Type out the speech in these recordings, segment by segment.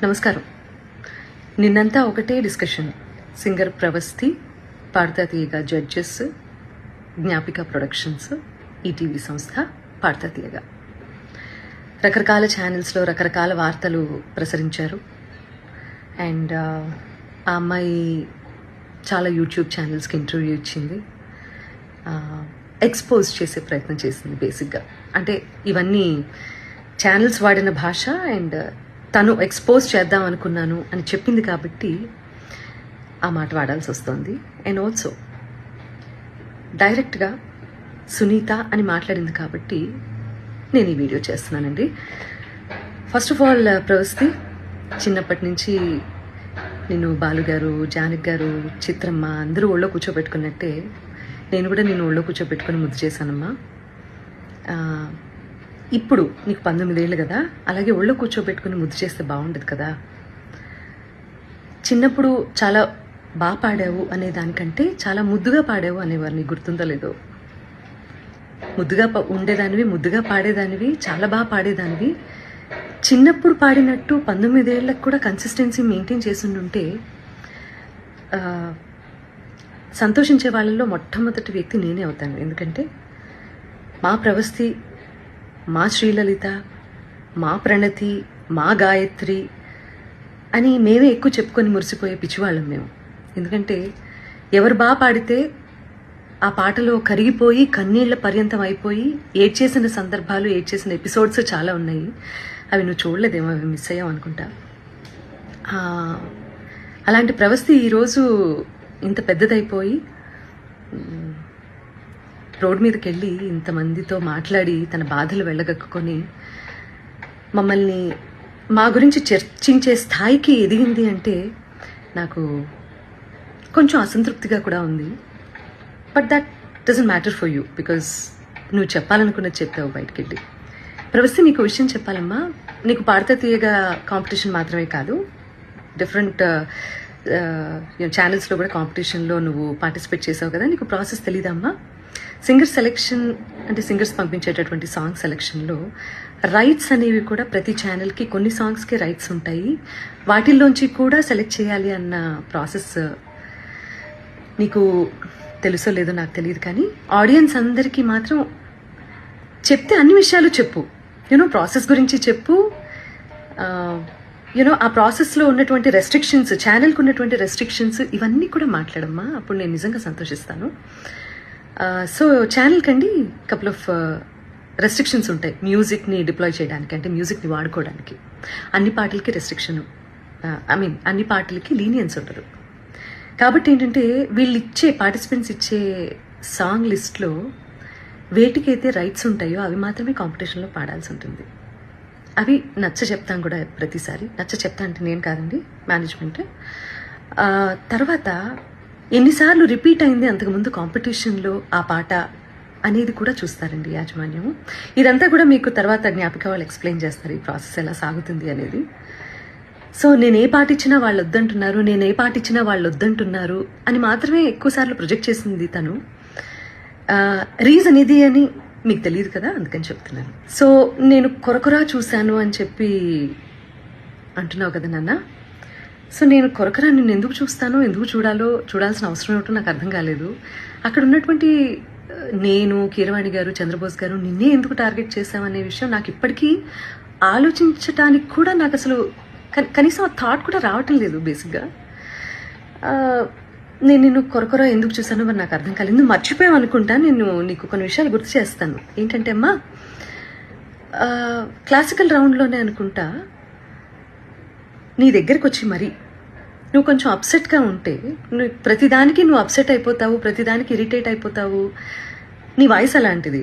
నమస్కారం. నిన్నంతా ఒకటే డిస్కషన్. సింగర్ ప్రవస్తి, పాడతా తీయగా జడ్జెస్, జ్ఞాపిక ప్రొడక్షన్స్, ఈటీవీ సంస్థ, పాడతా తీయగా రకరకాల ఛానల్స్లో రకరకాల వార్తలు ప్రసరించారు. అండ్ ఆ అమ్మాయి చాలా యూట్యూబ్ ఛానల్స్కి ఇంటర్వ్యూ ఇచ్చింది, ఎక్స్పోజ్ చేసే ప్రయత్నం చేసింది. బేసిక్గా అంటే ఇవన్నీ ఛానల్స్ వాడిన భాష అండ్ తను ఎక్స్పోజ్ చేద్దాం అనుకున్నాను అని చెప్పింది కాబట్టి ఆ మాట వాడాల్సి వస్తుంది. అండ్ ఆల్సో డైరెక్ట్గా సునీత అని మాట్లాడింది కాబట్టి నేను ఈ వీడియో చేస్తున్నానండి. ఫస్ట్ ఆఫ్ ఆల్ ప్రవస్తి, చిన్నప్పటి నుంచి నేను బాలుగారు, జానకి గారు, చిత్రమ్మ అందరూ ఒళ్ళో కూర్చోబెట్టుకున్నట్టే నేను కూడా నేను ఒళ్ళో కూర్చోబెట్టుకుని ముద్దు చేశానమ్మా. ఇప్పుడు నీకు 19 ఏళ్ళు కదా, అలాగే ఒళ్ళో కూర్చోబెట్టుకుని ముద్దు చేస్తే బాగుండదు కదా. చిన్నప్పుడు చాలా బాగా పాడావు అనే దానికంటే చాలా ముద్దుగా పాడావు అనేవారు. నీకు గుర్తుందో లేదో? ముద్దుగా ఉండేదానివి, ముద్దుగా పాడేదానివి, చాలా బాగా పాడేదానివి. చిన్నప్పుడు పాడినట్టు 19 ఏళ్ళకు కూడా కన్సిస్టెన్సీ మెయింటైన్ చేసి ఉంటే సంతోషించే వాళ్ళల్లో మొట్టమొదటి వ్యక్తి నేనే అవుతాను. ఎందుకంటే మా ప్రవస్తి, మా శ్రీలలిత, మా ప్రణతి, మా గాయత్రి అని మేమే ఎక్కువ చెప్పుకొని మురిసిపోయే పిచ్చివాళ్ళం మేము. ఎందుకంటే ఎవరు బాగా పాడితే ఆ పాటలో కరిగిపోయి కన్నీళ్ల పర్యంతం అయిపోయి ఏడ్చేసిన సందర్భాలు, ఏడ్చేసిన ఎపిసోడ్స్ చాలా ఉన్నాయి. అవి నువ్వు చూడలేదేమో, అవి మిస్ అయ్యావు అనుకుంటా. అలాంటి ప్రవస్తి ఈరోజు ఇంత పెద్దదైపోయి రోడ్ మీదకి వెళ్ళి ఇంతమందితో మాట్లాడి తన బాధలు వెళ్ళగక్కుని మమ్మల్ని మా గురించి చర్చించే స్థాయికి ఎదిగింది అంటే నాకు కొంచెం అసంతృప్తిగా కూడా ఉంది. But that doesn't matter for you, because నువ్వు చెప్పాలనుకున్నది చెప్పావు బయటికి వెళ్ళి. ప్రవస్తి, నీకు విషయం చెప్పాలమ్మా. నీకు పాడతా తీయగా కాంపిటీషన్ మాత్రమే కాదు, డిఫరెంట్ ఛానల్స్లో కూడా కాంపిటీషన్లో నువ్వు పార్టిసిపేట్ చేసావు కదా. నీకు ప్రాసెస్ తెలీదమ్మా? సింగర్ సెలెక్షన్ అంటే సింగర్స్ పంపించేటటువంటి సాంగ్ సెలెక్షన్లో రైట్స్ అనేవి కూడా ప్రతి ఛానల్కి కొన్ని సాంగ్స్కి రైట్స్ ఉంటాయి. వాటిల్లోంచి కూడా సెలెక్ట్ చేయాలి అన్న ప్రాసెస్ నీకు తెలుసో లేదో నాకు తెలియదు, కానీ ఆడియన్స్ అందరికీ మాత్రం చెప్తే అన్ని విషయాలు చెప్పు. ప్రాసెస్ గురించి చెప్పు. ఆ ప్రాసెస్లో ఉన్నటువంటి రెస్ట్రిక్షన్స్, ఛానల్కి ఉన్నటువంటి రెస్ట్రిక్షన్స్, ఇవన్నీ కూడా మాట్లాడమ్మా. అప్పుడు నేను నిజంగా సంతోషిస్తాను. సో ఛానల్కి అండి కపుల్ ఆఫ్ రెస్ట్రిక్షన్స్ ఉంటాయి. మ్యూజిక్ని డిప్లాయ్ చేయడానికి, అంటే మ్యూజిక్ని వాడుకోవడానికి అన్ని పాటలకి రెస్ట్రిక్షన్, అన్ని పాటలకి లీనియన్స్ ఉండదు. కాబట్టి ఏంటంటే వీళ్ళు ఇచ్చే పార్టిసిపెంట్స్ ఇచ్చే సాంగ్ లిస్ట్లో వేటికైతే రైట్స్ ఉంటాయో అవి మాత్రమే కాంపిటీషన్లో పాడాల్సి ఉంటుంది. అవి నచ్చ చెప్తాను కూడా ప్రతిసారి. నచ్చ చెప్తా అంటే నేను కాదండి, మేనేజ్మెంట్. తర్వాత ఎన్నిసార్లు రిపీట్ అయింది అంతకుముందు కాంపిటీషన్లో ఆ పాట అనేది కూడా చూస్తారండి యాజమాన్యము. ఇదంతా కూడా మీకు తర్వాత జ్ఞాపిక వాళ్ళు ఎక్స్ప్లెయిన్ చేస్తారు ఈ ప్రాసెస్ ఎలా సాగుతుంది అనేది. సో నేను ఏ పాట ఇచ్చినా వాళ్ళు వద్దంటున్నారు, నేను ఏ పాట ఇచ్చినా వాళ్ళు వద్దంటున్నారు అని మాత్రమే ఎక్కువసార్లు ప్రొజెక్ట్ చేసింది తను. రీజన్ ఇది అని మీకు తెలియదు కదా, అందుకని చెప్తున్నాను. సో నేను కొరకొరా చూశాను అని చెప్పి అంటున్నావు కదా నాన్న. సో నేను కొరకరా నిన్ను ఎందుకు చూస్తానో, ఎందుకు చూడాల్సిన అవసరం ఏమిటో నాకు అర్థం కాలేదు. అక్కడ ఉన్నటువంటి నేను, కీరవాణి గారు, చంద్రబోస్ గారు నిన్నే ఎందుకు టార్గెట్ చేశామనే విషయం నాకు ఇప్పటికీ ఆలోచించటానికి కూడా నాకు అసలు కనీసం ఆ థాట్ కూడా రావటం లేదు. బేసిక్గా నేను నిన్ను కొరకొర ఎందుకు చూసానో మరి నాకు అర్థం కాలేదు. నువ్వు మర్చిపోయావు అనుకుంటా. నేను నీకు కొన్ని విషయాలు గుర్తు చేస్తాను. ఏంటంటే అమ్మా, క్లాసికల్ రౌండ్లోనే అనుకుంటా నీ దగ్గరికి వచ్చి మరి నువ్వు కొంచెం అప్సెట్గా ఉంటే, నువ్వు ప్రతిదానికి నువ్వు అప్సెట్ అయిపోతావు, ప్రతిదానికి ఇరిటేట్ అయిపోతావు. నీ వాయిస్ అలాంటిది.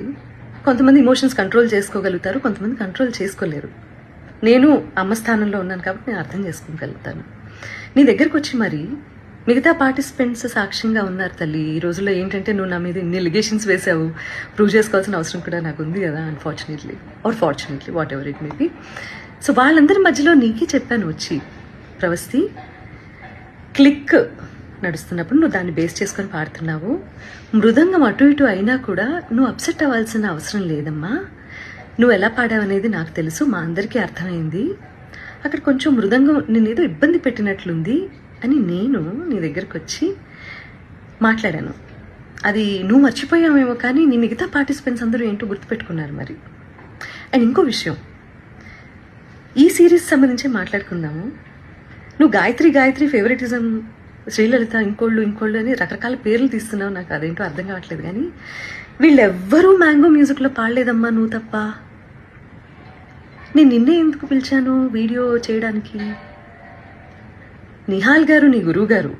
కొంతమంది ఇమోషన్స్ కంట్రోల్ చేసుకోగలుగుతారు, కొంతమంది కంట్రోల్ చేసుకోలేరు. నేను అమ్మ స్థానంలో ఉన్నాను కాబట్టి నేను అర్థం చేసుకోగలుగుతాను. నీ దగ్గరికి వచ్చి మరి మిగతా పార్టిసిపెంట్స్ సాక్ష్యంగా ఉన్నారు తల్లి. ఈ రోజుల్లో ఏంటంటే నువ్వు నా మీద ఇన్ని లిగేషన్స్ వేసావు, ప్రూవ్ చేసుకోవాల్సిన అవసరం కూడా నాకు ఉంది కదా, unfortunately are fortunately, what ever it may be. So వాళ్ళందరి మధ్యలో నీకే చెప్పాను వచ్చి, ప్రవస్తి క్లిక్ నడుస్తున్నప్పుడు నువ్వు దాన్ని బేస్ చేసుకొని పాడుతున్నావు. మృదంగం అటు ఇటు అయినా కూడా నువ్వు అప్సెట్ అవ్వాల్సిన అవసరం లేదమ్మా. నువ్వు ఎలా పాడావనేది నాకు తెలుసు, మా అందరికీ అర్థమైంది. అక్కడ కొంచెం మృదంగం నేనేదో ఇబ్బంది పెట్టినట్లుంది అని నేను నీ దగ్గరకు వచ్చి మాట్లాడాను. అది నువ్వు మర్చిపోయావేమో కానీ నీ మిగతా పార్టిసిపెంట్స్ అందరూ ఏంటో గుర్తుపెట్టుకున్నారు మరి. అండ్ ఇంకో విషయం, ఈ సిరీస్ సంబంధించి మాట్లాడుకుందాము. నువ్వు గాయత్రి ఫేవరెటిజం, శ్రీలలిత ఇంకోళ్ళు అని రకరకాల పేర్లు తీస్తున్నావు. నాకు అదేంటో అర్థం కావట్లేదు. కానీ వీళ్ళెవ్వరూ మ్యాంగో మ్యూజిక్లో పాడలేదమ్మా, నువ్వు తప్ప. నేను నిన్నే ఎందుకు పిలిచాను వీడియో చేయడానికి? నిహాల్ గారు నీ గురువు గారు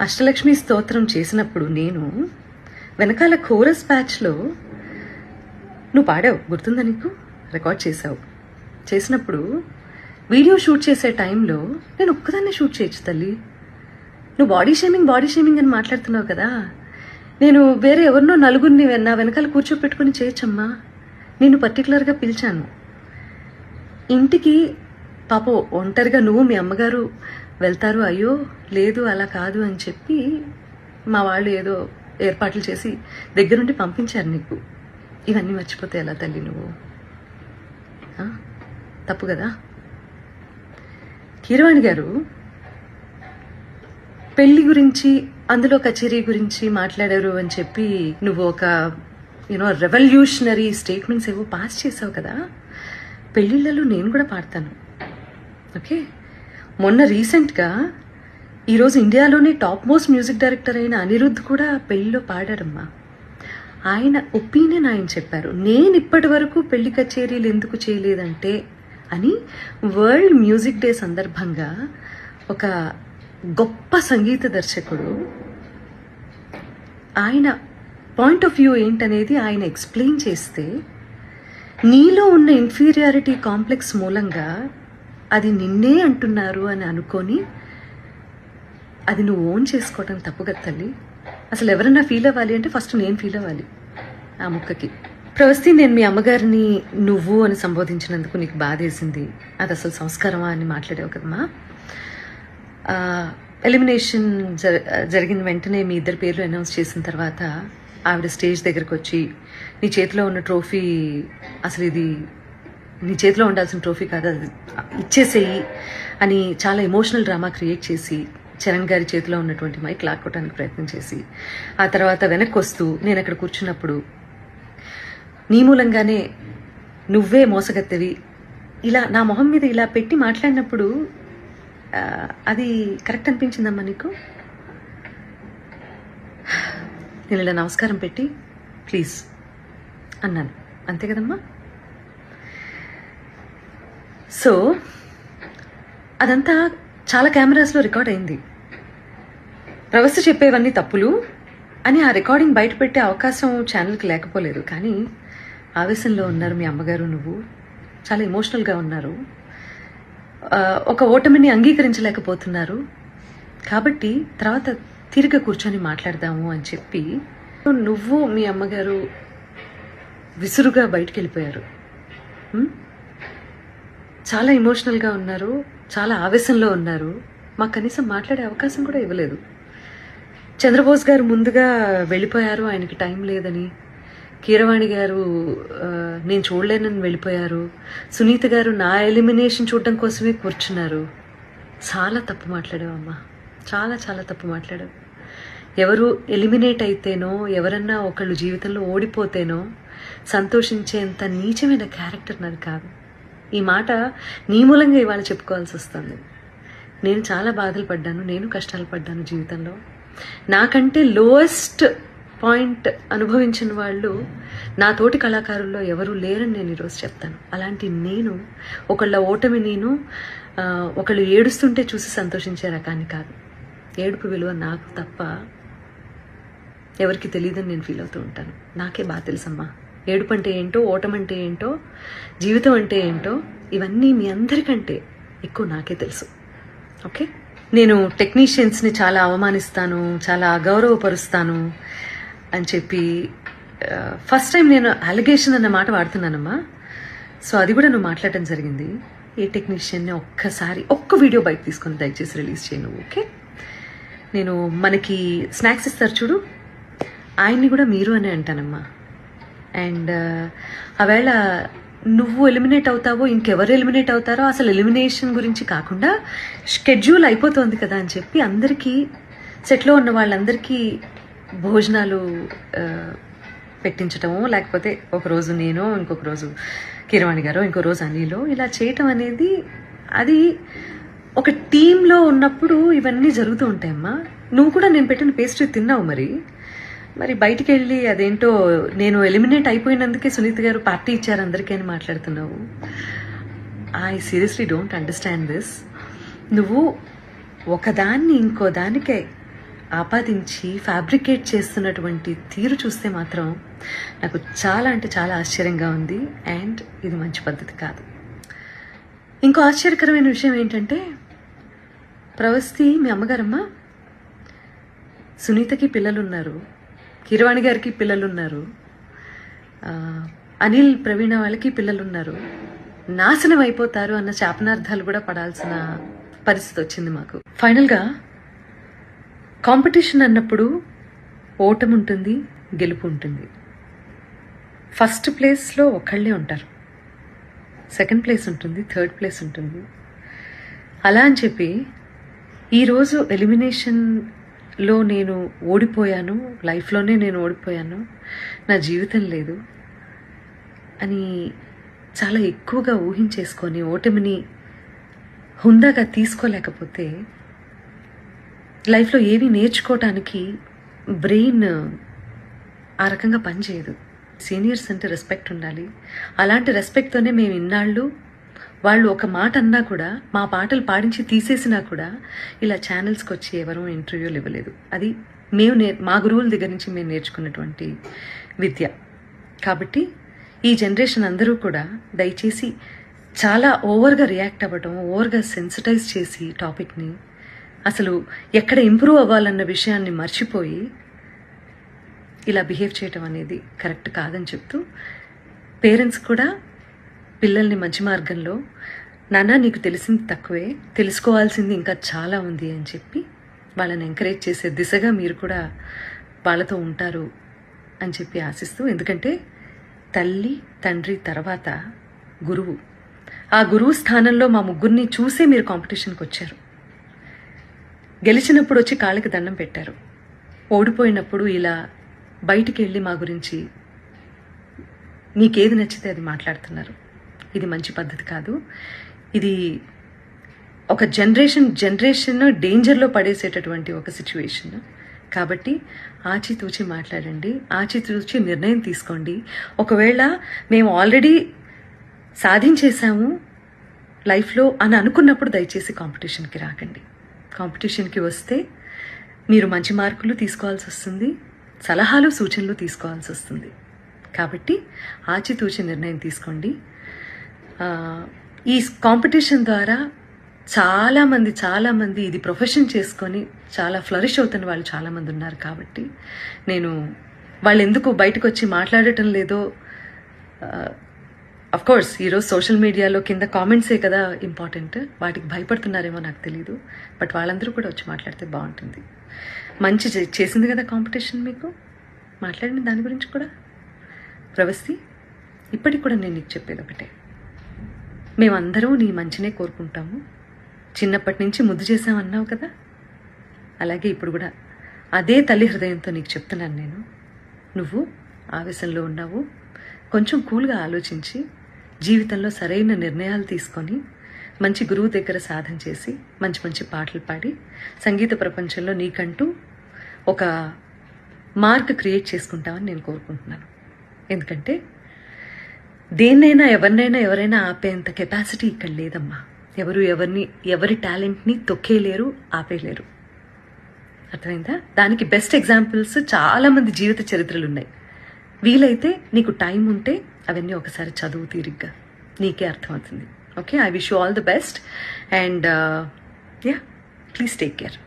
అష్టలక్ష్మి స్తోత్రం చేసినప్పుడు నేను వెనకాల కోరస్ బ్యాచ్లో నువ్వు పాడావు, గుర్తుందా నీకు? రికార్డ్ చేసినప్పుడు వీడియో షూట్ చేసే టైంలో నేను ఒక్కదాన్నే షూట్ చేయొచ్చు తల్లి. నువ్వు బాడీ షేమింగ్ అని మాట్లాడుతున్నావు కదా, నేను వేరే ఎవరినో నలుగురిని నా వెనకాల కూర్చోపెట్టుకుని చేయొచ్చమ్మా. నేను పర్టికులర్గా పిలిచాను ఇంటికి. పాపం ఒంటరిగా నువ్వు మీ అమ్మగారు వెళ్తారు, అయ్యో లేదు అలా కాదు అని చెప్పి మా వాళ్ళు ఏదో ఏర్పాట్లు చేసి దగ్గరుండి పంపించారు నీకు. ఇవన్నీ మర్చిపోతే ఎలా తల్లి నువ్వు? తప్పు కదా. కీరవాణి గారు పెళ్లి గురించి, అందులో కచేరీ గురించి మాట్లాడారు అని చెప్పి నువ్వు ఒక రెవల్యూషనరీ స్టేట్మెంట్స్ ఏవో పాస్ చేసావు కదా. పెళ్లిళ్ళలో నేను కూడా పాడతాను, ఓకే? మొన్న రీసెంట్గా ఈరోజు ఇండియాలోనే టాప్ మోస్ట్ మ్యూజిక్ డైరెక్టర్ అయిన అనిరుద్ధ్ కూడా పెళ్లిలో పాడారమ్మా. ఆయన ఒపీనియన్ ఆయన చెప్పారు. నేను ఇప్పటి వరకు పెళ్లి కచేరీలు ఎందుకు చేయలేదంటే అని వరల్డ్ మ్యూజిక్ డే సందర్భంగా ఒక గొప్ప సంగీత దర్శకుడు ఆయన పాయింట్ ఆఫ్ వ్యూ ఏంటనేది ఆయన ఎక్స్ప్లెయిన్ చేస్తే, నీలో ఉన్న ఇన్ఫీరియారిటీ కాంప్లెక్స్ మూలంగా అది నిన్నే అంటున్నారు అని అనుకొని అది నువ్వు ఓన్ చేసుకోవటం తప్పు కదా తల్లి. అసలు ఎవరన్నా ఫీల్ అవ్వాలి అంటే ఫస్ట్ నేను ఫీల్ అవ్వాలి ఆ ముక్కకి. ప్రవస్తి, నేను మీ అమ్మగారిని నువ్వు అని సంబోధించినందుకు నీకు బాధేసింది, అది అసలు సంస్కారమా అని మాట్లాడావు కదమ్మా. ఎలిమినేషన్ జరిగిన వెంటనే మీ ఇద్దరు పేర్లు అనౌన్స్ చేసిన తర్వాత ఆవిడ స్టేజ్ దగ్గరకు వచ్చి నీ చేతిలో ఉన్న ట్రోఫీ, అసలు ఇది నీ చేతిలో ఉండాల్సిన ట్రోఫీ కాదు, అది ఇచ్చేసేయి అని చాలా ఎమోషనల్ డ్రామా క్రియేట్ చేసి చరణ్ గారి చేతిలో ఉన్నటువంటి మైక్ లాక్కోవడానికి ప్రయత్నం చేసి, ఆ తర్వాత వెనక్కి వస్తూ నేను అక్కడ కూర్చున్నప్పుడు నీ మూలంగానే నువ్వే మోసగత్తెవి ఇలా నా మొహం మీద ఇలా పెట్టి మాట్లాడినప్పుడు అది కరెక్ట్ అనిపించిందమ్మా నీకు? నేను ఇలా నమస్కారం పెట్టి ప్లీజ్ అన్నాను, అంతే కదమ్మా. సో అదంతా చాలా కెమెరాస్లో రికార్డ్ అయింది. ప్రవస్తి చెప్పేవన్నీ తప్పులు అని ఆ రికార్డింగ్ బయట పెట్టే అవకాశం ఛానల్కి లేకపోలేదు. కానీ ఆవేశంలో ఉన్నారు మీ అమ్మగారు, నువ్వు చాలా ఎమోషనల్గా ఉన్నారు, ఒక ఓటమిని అంగీకరించలేకపోతున్నారు. కాబట్టి తర్వాత తిరిగి కూర్చొని మాట్లాడదాము అని చెప్పి నువ్వు మీ అమ్మగారు విసురుగా బయటికి వెళ్ళిపోయారు. చాలా ఎమోషనల్గా ఉన్నారు, చాలా ఆవేశంలో ఉన్నారు. మాకు కనీసం మాట్లాడే అవకాశం కూడా ఇవ్వలేదు. చంద్రబోస్ గారు ముందుగా వెళ్ళిపోయారు, ఆయనకి టైం లేదని. కీరవాణి గారు నేను చూడలేనని వెళ్ళిపోయారు. సునీత గారు నా ఎలిమినేషన్ చూడడం కోసమే కూర్చున్నారు. చాలా తప్పు మాట్లాడావమ్మా, చాలా చాలా తప్పు మాట్లాడావు. ఎవరు ఎలిమినేట్ అయితేనో, ఎవరన్నా ఒకళ్ళు జీవితంలో ఓడిపోతేనో సంతోషించేంత నీచమైన క్యారెక్టర్ నాది కాదు. ఈ మాట నీ మూలంగా ఇవాళ చెప్పుకోవాల్సి వస్తుంది. నేను చాలా బాధలు పడ్డాను, నేను కష్టాలు పడ్డాను జీవితంలో. నాకంటే లోయెస్ట్ పాయింట్ అనుభవించిన వాళ్ళు నా తోటి కళాకారుల్లో ఎవరూ లేరని నేను ఈరోజు చెప్తాను. అలాంటి నేను ఒకళ్ళ ఓటమి, నేను ఒకళ్ళు ఏడుస్తుంటే చూసి సంతోషించే రకాన్ని కాదు. ఏడుపు విలువ నాకు తప్ప ఎవరికి తెలియదని నేను ఫీల్ అవుతూ ఉంటాను. నాకే బాగా తెలుసమ్మా ఏడుపు అంటే ఏంటో, ఓటమంటే ఏంటో, జీవితం అంటే ఏంటో. ఇవన్నీ మీ అందరికంటే ఎక్కువ నాకే తెలుసు, ఓకే? నేను టెక్నీషియన్స్ని చాలా అవమానిస్తాను, చాలా అగౌరవపరుస్తాను అని చెప్పి ఫస్ట్ టైం నేను అలిగేషన్ అన్న మాట వాడుతున్నానమ్మా. సో అది కూడా నువ్వు మాట్లాడటం జరిగింది. ఏ టెక్నీషియన్ని ఒక్క వీడియో బయట తీసుకొని దయచేసి రిలీజ్ చేయను, ఓకే? నేను మనకి స్నాక్స్ ఇస్తారు చూడు, ఆయన్ని కూడా మీరు అనే అంటానమ్మా. అండ్ ఆవేళ నువ్వు ఎలిమినేట్ అవుతావో ఇంకెవరు ఎలిమినేట్ అవుతారో అసలు ఎలిమినేషన్ గురించి కాకుండా షెడ్యూల్ అయిపోతుంది కదా అని చెప్పి అందరికీ సెట్లో ఉన్న వాళ్ళందరికీ భోజనాలు పెట్టించటము, లేకపోతే ఒకరోజు నేను, ఇంకొక రోజు కీరవాణి గారు, ఇంకో రోజు అనిలో, ఇలా చేయటం అనేది అది ఒక టీంలో ఉన్నప్పుడు ఇవన్నీ జరుగుతూ ఉంటాయమ్మా. నువ్వు కూడా నేను పెట్టిన పేస్ట్రీ తిన్నావు, మరి బయటికి వెళ్ళి అదేంటో నేను ఎలిమినేట్ అయిపోయినందుకే సునీత గారు పార్టీ ఇచ్చారు అందరికీ అని మాట్లాడుతున్నావు. I seriously don't understand this. నువ్వు ఒకదాన్ని ఇంకో దానికే ఆపాదించి ఫ్యాబ్రికేట్ చేస్తున్నటువంటి తీరు చూస్తే మాత్రం నాకు చాలా అంటే చాలా ఆశ్చర్యంగా ఉంది. అండ్ ఇది మంచి పద్ధతి కాదు. ఇంకో ఆశ్చర్యకరమైన విషయం ఏంటంటే, ప్రవస్తి మీ అమ్మగారమ్మ, సునీతకి పిల్లలు ఉన్నారు, కీరవాణి గారికి పిల్లలు ఉన్నారు, అనిల్ ప్రవీణ వాళ్ళకి పిల్లలు ఉన్నారు, నాశనం అయిపోతారు అన్న శాపనార్థాలు కూడా పడాల్సిన పరిస్థితి వచ్చింది మాకు. ఫైనల్గా కాంపిటీషన్ అన్నప్పుడు ఓటమి ఉంటుంది, గెలుపు ఉంటుంది. ఫస్ట్ ప్లేస్లో ఒకళ్ళే ఉంటారు, సెకండ్ ప్లేస్ ఉంటుంది, థర్డ్ ప్లేస్ ఉంటుంది. అలా అని చెప్పి ఈరోజు ఎలిమినేషన్లో నేను ఓడిపోయాను, లైఫ్లోనే నేను ఓడిపోయాను, నా జీవితం లేదు అని చాలా ఎక్కువగా ఊహించేసుకొని ఓటమిని హుందాగా తీసుకోలేకపోతే లైఫ్లో ఏవి నేర్చుకోవటానికి బ్రెయిన్ ఆ రకంగా పనిచేయదు. సీనియర్స్ అంటే రెస్పెక్ట్ ఉండాలి. అలాంటి రెస్పెక్ట్తోనే మేము ఇన్నాళ్ళు వాళ్ళు ఒక మాట అన్నా కూడా, మా పాటలు పాడించి తీసేసినా కూడా ఇలా ఛానల్స్కి వచ్చి ఎవరూ ఇంటర్వ్యూలు ఇవ్వలేదు. అది మేము మా గురువుల దగ్గర నుంచి మేము నేర్చుకున్నటువంటి విద్య. కాబట్టి ఈ జనరేషన్ అందరూ కూడా దయచేసి చాలా ఓవర్గా రియాక్ట్ అవ్వడం, ఓవర్గా సెన్సిటైజ్ చేసి టాపిక్ని అసలు ఎక్కడ ఇంప్రూవ్ అవ్వాలన్న విషయాన్ని మర్చిపోయి ఇలా బిహేవ్ చేయటం అనేది కరెక్ట్ కాదని చెప్తూ, పేరెంట్స్ కూడా పిల్లల్ని మంచి మార్గంలో, నాన్న నీకు తెలిసింది తక్కువే, తెలుసుకోవాల్సింది ఇంకా చాలా ఉంది అని చెప్పి వాళ్ళని ఎంకరేజ్ చేసే దిశగా మీరు కూడా వాళ్ళతో ఉంటారు అని చెప్పి ఆశిస్తూ, ఎందుకంటే తల్లి తండ్రి తర్వాత గురువు, ఆ గురువు స్థానంలో మా ముగ్గురిని చూసే మీరు కాంపిటీషన్కి వచ్చారు. గెలిచినప్పుడు వచ్చి కాళ్ళకి దండం పెట్టారు, ఓడిపోయినప్పుడు ఇలా బయటికి వెళ్ళి మా గురించి మీకేది నచ్చితే అది మాట్లాడుతున్నారు. ఇది మంచి పద్ధతి కాదు. ఇది ఒక జనరేషన్ డేంజర్లో పడేసేటటువంటి ఒక సిచ్యువేషన్. కాబట్టి ఆచితూచి మాట్లాడండి, ఆచితూచి నిర్ణయం తీసుకోండి. ఒకవేళ మేము ఆల్రెడీ సాధించేశాము లైఫ్లో అని అనుకున్నప్పుడు దయచేసి కాంపిటీషన్కి రాకండి. కాంపిటీషన్కి వస్తే మీరు మంచి మార్కులు తీసుకోవాల్సి వస్తుంది, సలహాలు సూచనలు తీసుకోవాల్సి వస్తుంది. కాబట్టి ఆచితూచి నిర్ణయం తీసుకోండి. ఈ కాంపిటీషన్ ద్వారా చాలామంది ఇది ప్రొఫెషన్ చేసుకొని చాలా ఫ్లరిష్ అవుతున్న వాళ్ళు చాలామంది ఉన్నారు. కాబట్టి నేను వాళ్ళు ఎందుకు బయటకు వచ్చి మాట్లాడటం లేదో, అఫ్కోర్స్ ఈరోజు సోషల్ మీడియాలో కింద కామెంట్సే కదా ఇంపార్టెంట్, వాటికి భయపడుతున్నారేమో నాకు తెలీదు. బట్ వాళ్ళందరూ కూడా వచ్చి మాట్లాడితే బాగుంటుంది. మంచి చేసింది కదా కాంపిటీషన్, మీకు మాట్లాడిన దాని గురించి కూడా. ప్రవస్తి, ఇప్పటికి కూడా నేను నీకు చెప్పేది ఒకటే, మేమందరూ నీ మంచినే కోరుకుంటాము. చిన్నప్పటి నుంచి ముద్దు చేసామన్నావు కదా, అలాగే ఇప్పుడు కూడా అదే తల్లి హృదయంతో నీకు చెప్తున్నాను నేను. నువ్వు ఆవేశంలో ఉన్నావు, కొంచెం కూల్గా ఆలోచించి జీవితంలో సరైన నిర్ణయాలు తీసుకొని మంచి గురువు దగ్గర సాధన చేసి మంచి మంచి పాటలు పాడి సంగీత ప్రపంచంలో నీకంటూ ఒక మార్క్ క్రియేట్ చేసుకుంటామని నేను కోరుకుంటున్నాను. ఎందుకంటే దేన్నైనా ఎవరైనా ఆపేంత కెపాసిటీ ఇక్కడ లేదమ్మా. ఎవరి టాలెంట్ని తొక్కేయలేరు, ఆపేయలేరు. అర్థమైందా? దానికి బెస్ట్ ఎగ్జాంపుల్స్ చాలామంది జీవిత చరిత్రలు ఉన్నాయి. వీలైతే నీకు టైం ఉంటే అవన్నీ ఒకసారి చదువు తీరిగ్గా, నీకే అర్థమవుతుంది. Okay, I wish you all the best and please take care.